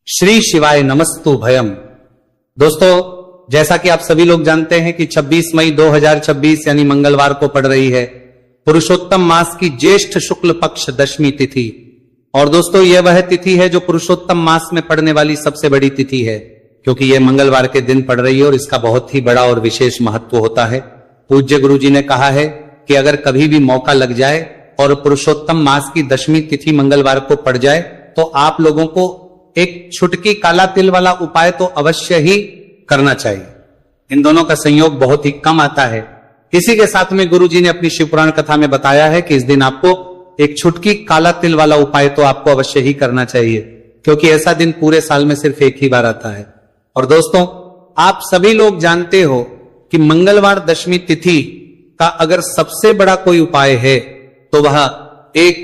श्री शिवाय नमस्तु भयम। दोस्तों, जैसा कि आप सभी लोग जानते हैं कि 26 मई 2026 यानी मंगलवार को पड़ रही है पुरुषोत्तम मास की ज्येष्ठ शुक्ल पक्ष दशमी तिथि। और दोस्तों, यह वह तिथि है जो पुरुषोत्तम मास में पड़ने वाली सबसे बड़ी तिथि है, क्योंकि यह मंगलवार के दिन पड़ रही है और इसका बहुत ही बड़ा और विशेष महत्व होता है। पूज्य गुरु जी ने कहा है कि अगर कभी भी मौका लग जाए और पुरुषोत्तम मास की दशमी तिथि मंगलवार को पड़ जाए तो आप लोगों को एक छुटकी काला तिल वाला उपाय तो अवश्य ही करना चाहिए। इन दोनों का संयोग बहुत ही कम आता है। इसी के साथ में गुरु जी ने अपनी शिवपुराण कथा में बताया है कि इस दिन आपको एक छुटकी काला तिल वाला उपाय तो आपको अवश्य ही करना चाहिए, क्योंकि ऐसा दिन पूरे साल में सिर्फ एक ही बार आता है। और दोस्तों, आप सभी लोग जानते हो कि मंगलवार दशमी तिथि का अगर सबसे बड़ा कोई उपाय है तो वह एक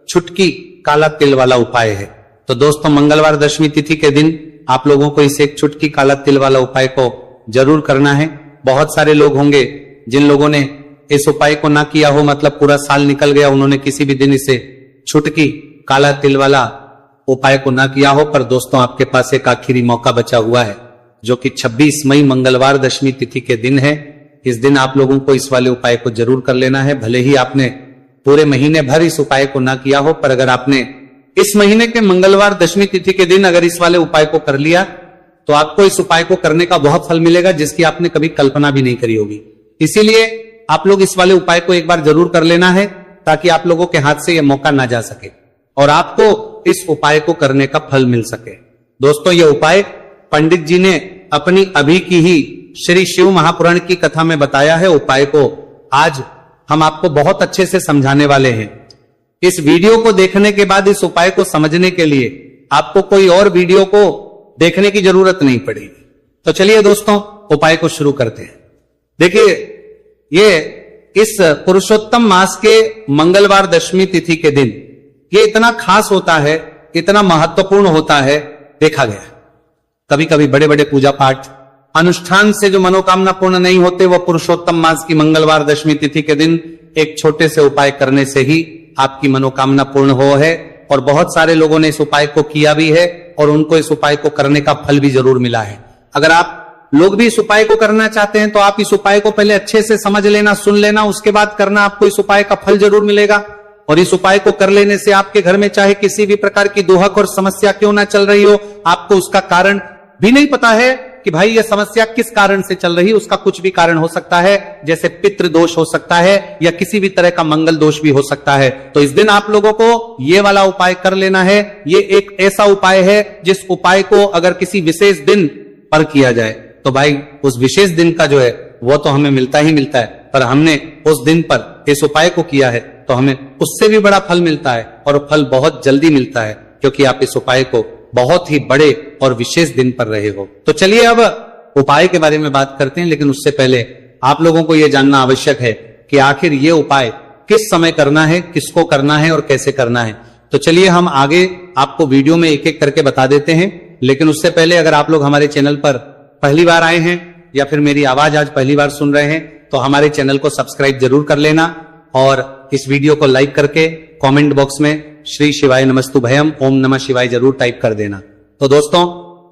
छुटकी काला तिल वाला उपाय है। तो दोस्तों, मंगलवार दशमी तिथि के दिन आप लोगों को इस एक छुटकी काला तिल वाला उपाय को जरूर करना है। बहुत सारे लोग होंगे जिन लोगों ने इस उपाय को ना किया हो, मतलब पूरा साल निकल गया, उन्होंने किसी भी दिन इसे छुटकी काला तिल वाला उपाय को ना किया हो। पर दोस्तों, आपके पास एक आखिरी मौका बचा हुआ है, जो कि 26 मई मंगलवार दशमी तिथि के दिन है। इस दिन आप लोगों को इस वाले उपाय को जरूर कर लेना है। भले ही आपने पूरे महीने भर इस उपाय को ना किया हो, पर अगर आपने इस महीने के मंगलवार दशमी तिथि के दिन अगर इस वाले उपाय को कर लिया तो आपको इस उपाय को करने का बहुत फल मिलेगा, जिसकी आपने कभी कल्पना भी नहीं करी होगी। इसीलिए आप लोग इस वाले उपाय को एक बार जरूर कर लेना है, ताकि आप लोगों के हाथ से यह मौका ना जा सके और आपको इस उपाय को करने का फल मिल सके। दोस्तों, यह उपाय पंडित जी ने अपनी अभी की ही श्री शिव महापुराण की कथा में बताया है। उपाय को आज हम आपको बहुत अच्छे से समझाने वाले हैं। इस वीडियो को देखने के बाद इस उपाय को समझने के लिए आपको कोई और वीडियो को देखने की जरूरत नहीं पड़ेगी। तो चलिए दोस्तों, उपाय को शुरू करते हैं। देखिए, ये इस पुरुषोत्तम मास के मंगलवार दशमी तिथि के दिन ये इतना खास होता है, इतना महत्वपूर्ण होता है। देखा गया कभी कभी बड़े बड़े पूजा पाठ अनुष्ठान से जो मनोकामना पूर्ण नहीं होते, वह पुरुषोत्तम मास की मंगलवार दशमी तिथि के दिन एक छोटे से उपाय करने से ही आपकी मनोकामना पूर्ण हो है। और बहुत सारे लोगों ने इस उपाय को किया भी है और उनको इस उपाय को करने का फल भी जरूर मिला है। अगर आप लोग भी इस उपाय को करना चाहते हैं तो आप इस उपाय को पहले अच्छे से समझ लेना, सुन लेना, उसके बाद करना। आपको इस उपाय का फल जरूर मिलेगा। और इस उपाय को कर लेने से आपके घर में चाहे किसी भी प्रकार की दुहक और समस्या क्यों ना चल रही हो, आपको उसका कारण भी नहीं पता है कि भाई यह समस्या किस कारण से चल रही, उसका कुछ भी कारण हो सकता है। जैसे पितृ दोष हो सकता है या किसी भी तरह का मंगल दोष भी हो सकता है। तो इस दिन आप लोगों को ये वाला उपाय कर लेना है। ये एक ऐसा उपाय है जिस उपाय को अगर किसी विशेष दिन पर किया जाए तो भाई उस विशेष दिन का जो है वो तो हमें मिलता ही मिलता है, पर हमने उस दिन पर इस उपाय को किया है तो हमें उससे भी बड़ा फल मिलता है, और फल बहुत जल्दी मिलता है, क्योंकि आप इस उपाय को बहुत ही बड़े और विशेष दिन पर रहे हो। तो चलिए अब उपाय के बारे में बात करते हैं, लेकिन उससे पहले आप लोगों को यह जानना आवश्यक है कि आखिर ये उपाय किस समय करना है, किसको करना है और कैसे करना है। तो चलिए हम आगे आपको वीडियो में एक एक करके बता देते हैं। लेकिन उससे पहले अगर आप लोग हमारे चैनल पर पहली बार आए हैं या फिर मेरी आवाज आज पहली बार सुन रहे हैं तो हमारे चैनल को सब्सक्राइब जरूर कर लेना और इस वीडियो को लाइक करके कमेंट बॉक्स में श्री शिवाय नमस्तु भयम ओम नमः शिवाय जरूर टाइप कर देना। तो दोस्तों,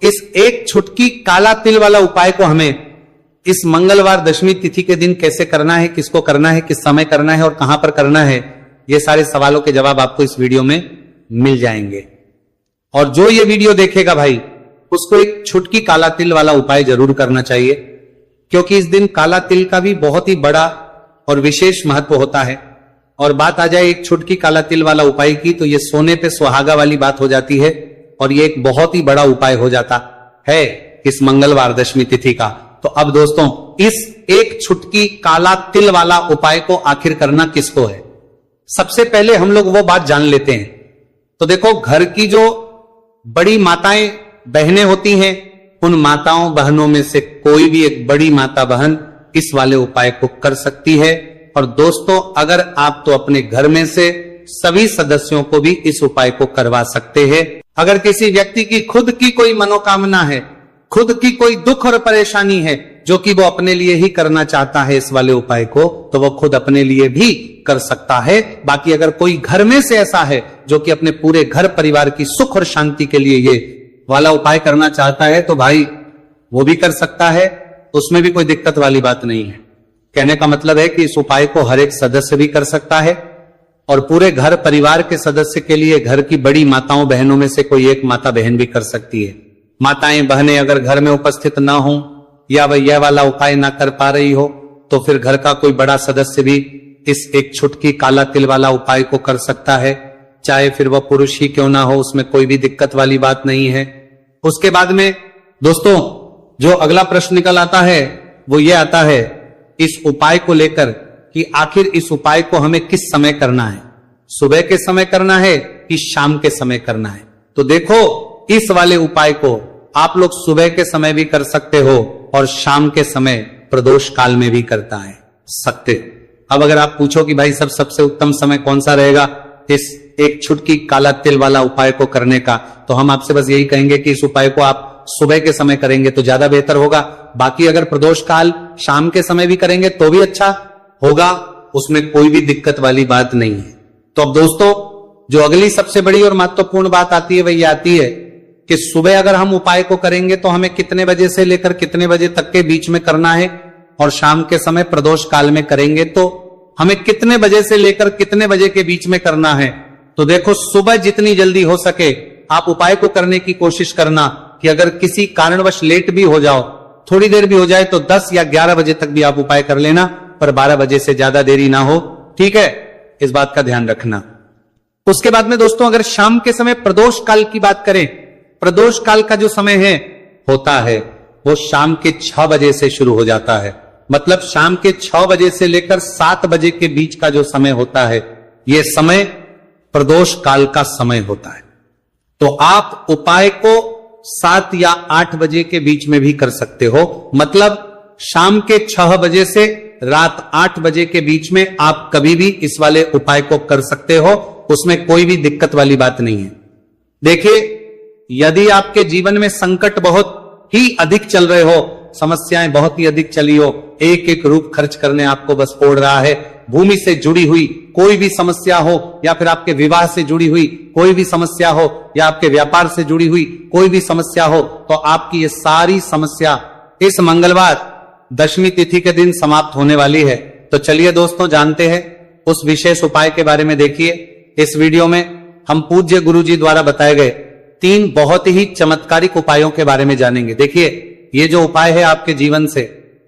इस एक छुटकी काला तिल वाला उपाय को हमें इस मंगलवार दशमी तिथि के दिन कैसे करना है, किसको करना है, किस समय करना है और कहां पर करना है, ये सारे सवालों के जवाब आपको इस वीडियो में मिल जाएंगे। और जो ये वीडियो देखेगा भाई, उसको एक छुटकी काला तिल वाला उपाय जरूर करना चाहिए, क्योंकि इस दिन काला तिल का भी बहुत ही बड़ा और विशेष महत्व होता है। और बात आ जाए एक छुटकी काला तिल वाला उपाय की, तो ये सोने पे सुहागा वाली बात हो जाती है और ये एक बहुत ही बड़ा उपाय हो जाता है इस मंगलवार दशमी तिथि का। तो अब दोस्तों, इस एक छुटकी काला तिल वाला उपाय को आखिर करना किसको है, सबसे पहले हम लोग वो बात जान लेते हैं। तो देखो, घर की जो बड़ी माताएं बहनें होती हैं, उन माताओं बहनों में से कोई भी एक बड़ी माता बहन इस वाले उपाय को कर सकती है। और दोस्तों, अगर आप तो अपने घर में से सभी सदस्यों को भी इस उपाय को करवा सकते हैं। अगर किसी व्यक्ति की खुद की कोई मनोकामना है, खुद की कोई दुख और परेशानी है जो कि वो अपने लिए ही करना चाहता है इस वाले उपाय को, तो वो खुद अपने लिए भी कर सकता है। बाकी अगर कोई घर में से ऐसा है जो कि अपने पूरे घर परिवार की सुख और शांति के लिए ये वाला उपाय करना चाहता है तो भाई वो भी कर सकता है, उसमें भी कोई दिक्कत वाली बात नहीं है। कहने का मतलब है कि इस उपाय को हर एक सदस्य भी कर सकता है और पूरे घर परिवार के सदस्य के लिए घर की बड़ी माताओं बहनों में से कोई एक माता बहन भी कर सकती है। माताएं बहनें अगर घर में उपस्थित ना हो या वह यह वाला उपाय ना कर पा रही हो तो फिर घर का कोई बड़ा सदस्य भी इस एक छुटकी काला तिल वाला उपाय को कर सकता है, चाहे फिर वह पुरुष ही क्यों ना हो, उसमें कोई भी दिक्कत वाली बात नहीं है। उसके बाद में दोस्तों जो अगला प्रश्न निकल आता है वो ये आता है इस उपाय को लेकर कि आखिर इस उपाय को हमें किस समय करना है, सुबह के समय करना है कि शाम के समय करना है। तो देखो इस वाले उपाय को आप लोग सुबह के समय भी कर सकते हो और शाम के समय प्रदोष काल में भी करता है सकते। अब अगर आप पूछो कि भाई सबसे उत्तम समय कौन सा रहेगा इस एक छुटकी काला तिल वाला उपाय को करने का, तो हम आपसे बस यही कहेंगे कि इस उपाय को आप सुबह के समय करेंगे तो ज्यादा बेहतर होगा। बाकी अगर प्रदोष काल शाम के समय भी करेंगे तो भी अच्छा होगा, उसमें कोई भी दिक्कत वाली बात नहीं है। तो अब दोस्तों जो अगली सबसे बड़ी और महत्वपूर्ण बात आती है वही आती है कि सुबह अगर हम उपाय को करेंगे तो हमें कितने बजे से लेकर कितने बजे तक के बीच में करना है और शाम के समय प्रदोष काल में करेंगे तो हमें कितने बजे से लेकर कितने बजे के बीच में करना है। तो देखो सुबह जितनी जल्दी हो सके आप उपाय को करने की कोशिश करना कि अगर किसी कारणवश लेट भी हो जाओ, थोड़ी देर भी हो जाए तो 10 या 11 बजे तक भी आप उपाय कर लेना, पर 12 बजे से ज्यादा देरी ना हो, ठीक है, इस बात का ध्यान रखना। उसके बाद में दोस्तों अगर शाम के समय प्रदोष काल की बात करें, प्रदोष काल का जो समय है होता है वो शाम के 6 बजे से शुरू हो जाता है। मतलब शाम के 6 बजे से लेकर 7 बजे के बीच का जो समय होता है यह समय प्रदोष काल का समय होता है। तो आप उपाय को 7 या 8 बजे के बीच में भी कर सकते हो। मतलब शाम के 6 बजे से रात 8 बजे के बीच में आप कभी भी इस वाले उपाय को कर सकते हो, उसमें कोई भी दिक्कत वाली बात नहीं है। देखिए यदि आपके जीवन में संकट बहुत ही अधिक चल रहे हो, समस्याएं बहुत ही अधिक चली हो, एक एक रूप खर्च करने आपको बस ओढ़ रहा है, भूमि से जुड़ी हुई कोई भी समस्या हो या फिर आपके विवाह से जुड़ी हुई कोई भी समस्या हो या आपके व्यापार से जुड़ी हुई कोई भी समस्या हो, तो आपकी ये सारी समस्या इस मंगलवार दशमी तिथि के दिन समाप्त होने वाली है। तो चलिए दोस्तों जानते हैं उस विशेष उपाय के बारे में। देखिए इस वीडियो में हम पूज्य गुरु जी द्वारा बताए गए 3 बहुत ही चमत्कारिक उपायों के बारे में जानेंगे। देखिए ये जो उपाय है आपके जीवन से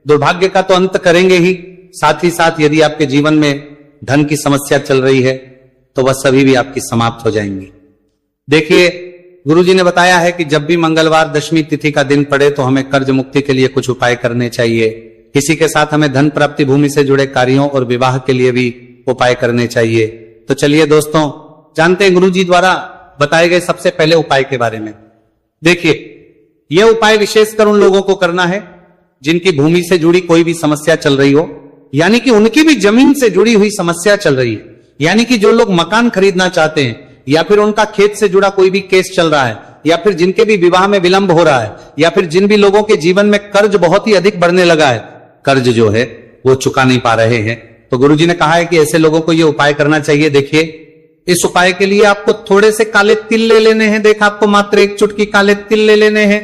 दुर्भाग्य का तो अंत करेंगे ही, साथ ही साथ यदि आपके जीवन में धन की समस्या चल रही है तो वह सभी भी आपकी समाप्त हो जाएंगी। देखिए गुरुजी ने बताया है कि जब भी मंगलवार दशमी तिथि का दिन पड़े तो हमें कर्ज मुक्ति के लिए कुछ उपाय करने चाहिए। इसी के साथ हमें धन प्राप्ति, भूमि से जुड़े कार्यों और विवाह के लिए भी उपाय करने चाहिए। तो चलिए दोस्तों जानते हैं गुरुजी द्वारा बताए गए सबसे पहले उपाय के बारे में। देखिए यह उपाय विशेषकर उन लोगों को करना है जिनकी भूमि से जुड़ी कोई भी समस्या चल रही हो, यानी कि उनकी भी जमीन से जुड़ी हुई समस्या चल रही है, यानी कि जो लोग मकान खरीदना चाहते हैं या फिर उनका खेत से जुड़ा कोई भी केस चल रहा है या फिर जिनके भी विवाह में विलंब हो रहा है या फिर जिन भी लोगों के जीवन में कर्ज बहुत ही अधिक बढ़ने लगा है, कर्ज जो है वो चुका नहीं पा रहे हैं, तो गुरुजी ने कहा है कि ऐसे लोगों को ये उपाय करना चाहिए। देखिए इस उपाय के लिए आपको थोड़े से काले तिल ले लेने हैं। देखा आपको मात्र एक चुटकी काले तिल ले लेने हैं।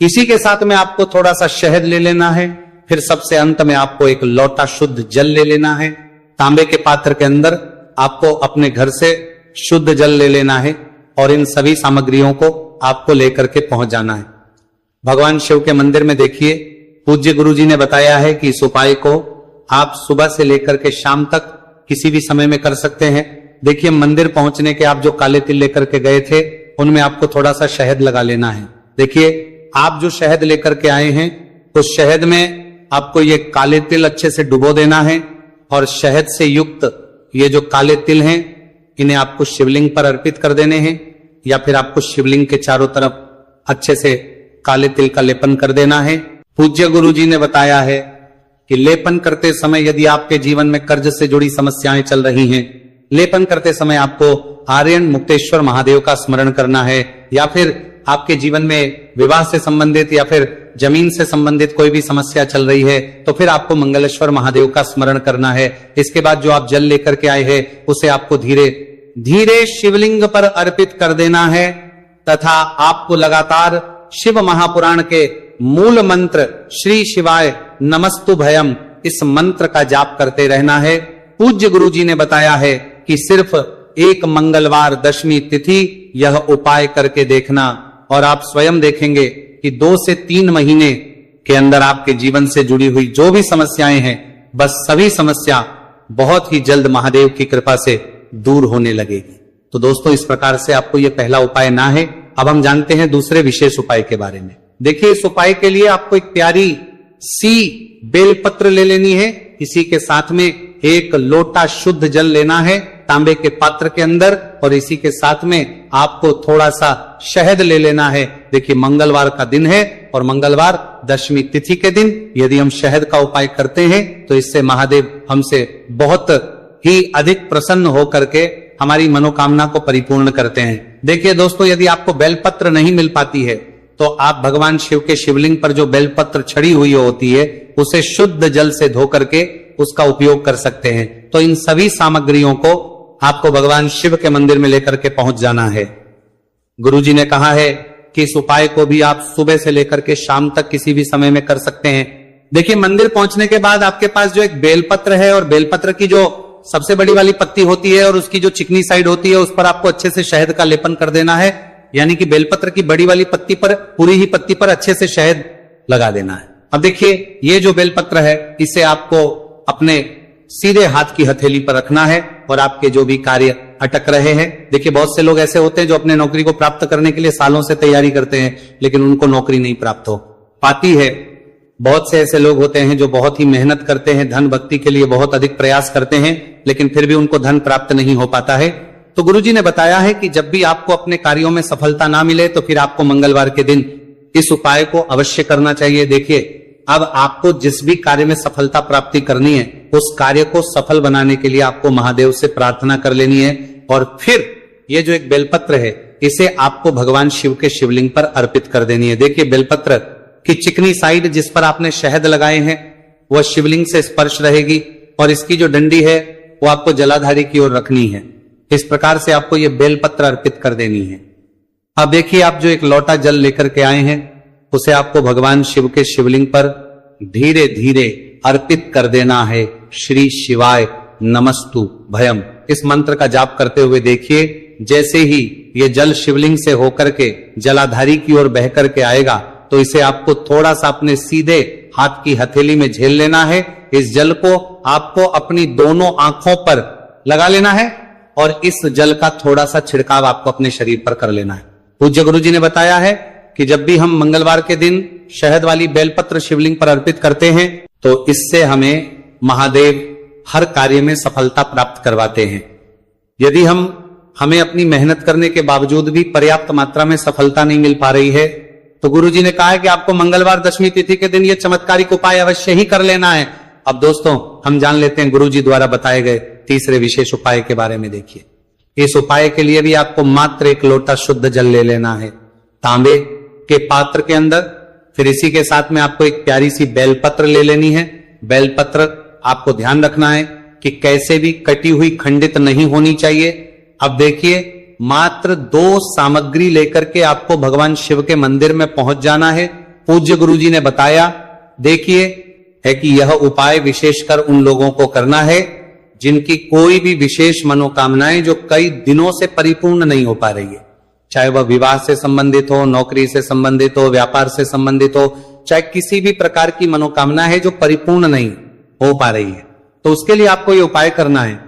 इसी के साथ में आपको थोड़ा सा शहद ले लेना है। फिर सबसे अंत में आपको एक लोटा शुद्ध जल ले लेना है। तांबे के पात्र के अंदर आपको अपने घर से शुद्ध जल ले लेना है और इन सभी सामग्रियों को आपको लेकर के पहुंच जाना है। भगवान शिव के मंदिर में देखिए पूज्य गुरुजी ने बताया है कि इस उपाय को आप सुबह से लेकर के शाम तक किसी भी समय में कर सकते हैं। देखिए मंदिर पहुंचने के आप जो काले तिल लेकर के गए थे उनमें आपको थोड़ा सा शहद लगा लेना है। देखिए आप जो शहद लेकर के आए हैं उस शहद में आपको ये काले तिल अच्छे से डुबो देना है और शहद से युक्त ये जो काले तिल हैं इन्हें आपको शिवलिंग पर अर्पित कर देने हैं या फिर आपको शिवलिंग के चारों तरफ अच्छे से काले तिल का लेपन कर देना है। पूज्य गुरुजी ने बताया है कि लेपन करते समय यदि आपके जीवन में कर्ज से जुड़ी समस्याएं चल रही हैं, लेपन करते समय आपको आर्यन मुक्तेश्वर महादेव का स्मरण करना है या फिर आपके जीवन में विवाह से संबंधित या फिर जमीन से संबंधित कोई भी समस्या चल रही है तो फिर आपको मंगलेश्वर महादेव का स्मरण करना है। इसके बाद जो आप जल लेकर के आए हैं उसे आपको धीरे धीरे शिवलिंग पर अर्पित कर देना है तथा आपको लगातार शिव महापुराण के मूल मंत्र श्री शिवाय नमस्तु भयम इस मंत्र का जाप करते रहना है। पूज्य गुरुजी ने बताया है कि सिर्फ एक मंगलवार दशमी तिथि यह उपाय करके देखना और आप स्वयं देखेंगे कि 2 से 3 महीने के अंदर आपके जीवन से जुड़ी हुई जो भी समस्याएं हैं, बस सभी समस्या बहुत ही जल्द महादेव की कृपा से दूर होने लगेगी। तो दोस्तों, इस प्रकार से आपको यह पहला उपाय ना है। अब हम जानते हैं दूसरे विशेष उपाय के बारे में। देखिए, इस उपाय के लिए आपको एक प्यारी सी बेलपत्र ले लेनी है। इसी के साथ में एक लोटा शुद्ध जल लेना है तांबे के पात्र के अंदर, और इसी के साथ में आपको थोड़ा सा शहद ले लेना है। देखिए, मंगलवार का दिन है और मंगलवार दशमी तिथि के दिन यदि हम शहद का उपाय करते हैं तो इससे महादेव हमसे बहुत ही अधिक प्रसन्न होकर के हमारी मनोकामना को परिपूर्ण करते हैं। देखिए दोस्तों, यदि आपको बेलपत्र नहीं मिल पाती है तो आप भगवान शिव के शिवलिंग पर जो बेलपत्र छड़ी हुई होती है उसे शुद्ध जल से धो करके उसका उपयोग कर सकते हैं। तो इन सभी सामग्रियों को आपको भगवान शिव के मंदिर में लेकर के पहुंच जाना है। गुरुजी ने कहा है कि इस उपाय को भी आप सुबह से लेकर के शाम तक किसी भी समय में कर सकते हैं। देखिए, मंदिर पहुंचने के बाद आपके पास जो एक बेलपत्र है और बेलपत्र की जो सबसे बड़ी वाली पत्ती होती है और उसकी जो चिकनी साइड होती है उस पर आपको अच्छे से शहद का लेपन कर देना है। यानी कि बेलपत्र की बड़ी वाली पत्ती पर, पूरी ही पत्ती पर अच्छे से शहद लगा देना है। अब देखिए, ये जो बेलपत्र है इसे आपको अपने सीधे हाथ की हथेली पर रखना है और आपके जो भी कार्य अटक रहे हैं। देखिए, बहुत से लोग ऐसे होते हैं जो अपने नौकरी को प्राप्त करने के लिए सालों से तैयारी करते हैं लेकिन उनको नौकरी नहीं प्राप्त हो पाती है। बहुत से ऐसे लोग होते हैं जो बहुत ही मेहनत करते हैं, धन भक्ति के लिए बहुत अधिक प्रयास करते हैं लेकिन फिर भी उनको धन प्राप्त नहीं हो पाता है। तो गुरुजी ने बताया है कि जब भी आपको अपने कार्यों में सफलता ना मिले तो फिर आपको मंगलवार के दिन इस उपाय को अवश्य करना चाहिए। देखिए, अब आपको जिस भी कार्य में सफलता प्राप्ति करनी है उस कार्य को सफल बनाने के लिए आपको महादेव से प्रार्थना कर लेनी है और फिर ये जो एक बेलपत्र है इसे आपको भगवान शिव के शिवलिंग पर अर्पित कर देनी है। देखिए, बेलपत्र की चिकनी साइड जिस पर आपने शहद लगाए हैं वह शिवलिंग से स्पर्श रहेगी और इसकी जो डंडी है वो आपको जलाधारी की ओर रखनी है। इस प्रकार से आपको ये बेलपत्र अर्पित कर देनी है। अब देखिए, आप जो एक लोटा जल लेकर के आए हैं उसे आपको भगवान शिव के शिवलिंग पर धीरे धीरे अर्पित कर देना है। श्री शिवाय नमस्तु भयम इस मंत्र का जाप करते हुए देखिए, जैसे ही ये जल शिवलिंग से होकर के जलाधारी की ओर बह करके आएगा तो इसे आपको थोड़ा सा अपने सीधे हाथ की हथेली में झेल लेना है। इस जल को आपको अपनी दोनों आंखों पर लगा लेना है और इस जल का थोड़ा सा छिड़काव आपको अपने शरीर पर कर लेना है। पूज्य गुरुजी ने बताया है कि जब भी हम मंगलवार के दिन शहद वाली बेलपत्र शिवलिंग पर अर्पित करते हैं तो इससे हमें महादेव हर कार्य में सफलता प्राप्त करवाते हैं। यदि हमें अपनी मेहनत करने के बावजूद भी पर्याप्त मात्रा में सफलता नहीं मिल पा रही है तो गुरुजी ने कहा है कि आपको मंगलवार दशमी तिथि के दिन यह चमत्कारिक उपाय अवश्य ही कर लेना है। अब दोस्तों, हम जान लेते हैं गुरुजी द्वारा बताए गए तीसरे विशेष उपाय के बारे में। देखिए, इस उपाय के लिए भी आपको मात्र एक लोटा शुद्ध जल ले लेना है तांबे के पात्र के अंदर। फिर इसी के साथ में आपको एक प्यारी सी बेलपत्र ले लेनी है। बेलपत्र आपको ध्यान रखना है कि कैसे भी कटी हुई खंडित नहीं होनी चाहिए। अब देखिए, मात्र 2 सामग्री लेकर के आपको भगवान शिव के मंदिर में पहुंच जाना है। पूज्य गुरुजी ने बताया, देखिए, है कि यह उपाय विशेषकर उन लोगों को करना है जिनकी कोई भी विशेष मनोकामनाएं जो कई दिनों से परिपूर्ण नहीं हो पा रही है, चाहे वह विवाह से संबंधित हो, नौकरी से संबंधित हो, व्यापार से संबंधित हो, चाहे किसी भी प्रकार की मनोकामना है जो परिपूर्ण नहीं हो पा रही है, तो उसके लिए आपको यह उपाय करना है।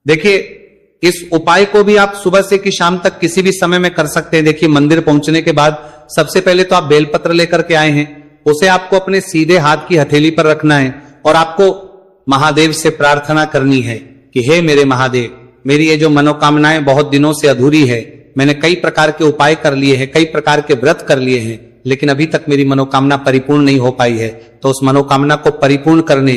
देखिए, इस उपाय को भी आप सुबह से कि शाम तक किसी भी समय में कर सकते हैं। देखिए, मंदिर पहुंचने के बाद सबसे पहले तो आप बेलपत्र लेकर के आए हैं, उसे आपको अपने सीधे हाथ की हथेली पर रखना है और आपको महादेव से प्रार्थना करनी है कि हे मेरे महादेव, मेरी ये जो मनोकामनाएं बहुत दिनों से अधूरी है, मैंने कई प्रकार के उपाय कर लिए हैं, कई प्रकार के व्रत कर लिए हैं, लेकिन अभी तक मेरी मनोकामना परिपूर्ण नहीं हो पाई है। तो उस मनोकामना को परिपूर्ण करने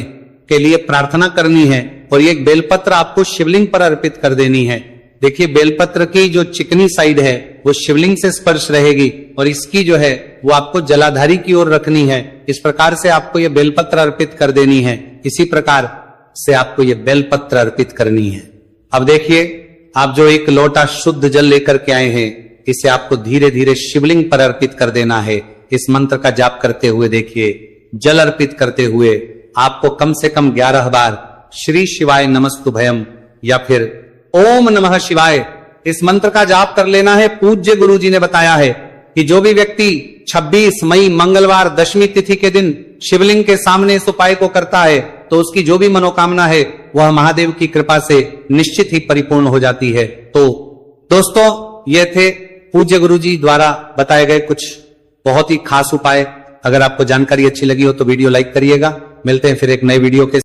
के लिए प्रार्थना करनी है और ये बेलपत्र आपको शिवलिंग पर अर्पित कर देनी है। देखिए, बेलपत्र की जो चिकनी साइड है वो शिवलिंग से स्पर्श रहेगी और इसकी जो है वो आपको जलाधारी की ओर रखनी है। इस प्रकार से आपको ये बेलपत्र अर्पित कर देनी है। इसी प्रकार से आपको ये बेलपत्र अर्पित करनी है। अब देखिए, आप जो एक लोटा शुद्ध जल लेकर के आए हैं इसे आपको धीरे धीरे शिवलिंग पर अर्पित कर देना है। इस मंत्र का जाप करते हुए देखिए, जल अर्पित करते हुए आपको कम से कम 11 बार श्री शिवाय नमस्तुभयम या फिर ओम नमः शिवाय इस मंत्र का जाप कर लेना है। पूज्य गुरु जी ने बताया है कि जो भी व्यक्ति 26 मई मंगलवार दशमी तिथि के दिन शिवलिंग के सामने इस उपाय को करता है तो उसकी जो भी मनोकामना है वह महादेव की कृपा से निश्चित ही परिपूर्ण हो जाती है। तो दोस्तों, ये थे पूज्य गुरु जी द्वारा बताए गए कुछ बहुत ही खास उपाय। अगर आपको जानकारी अच्छी लगी हो तो वीडियो लाइक करिएगा। मिलते हैं फिर एक नए वीडियो के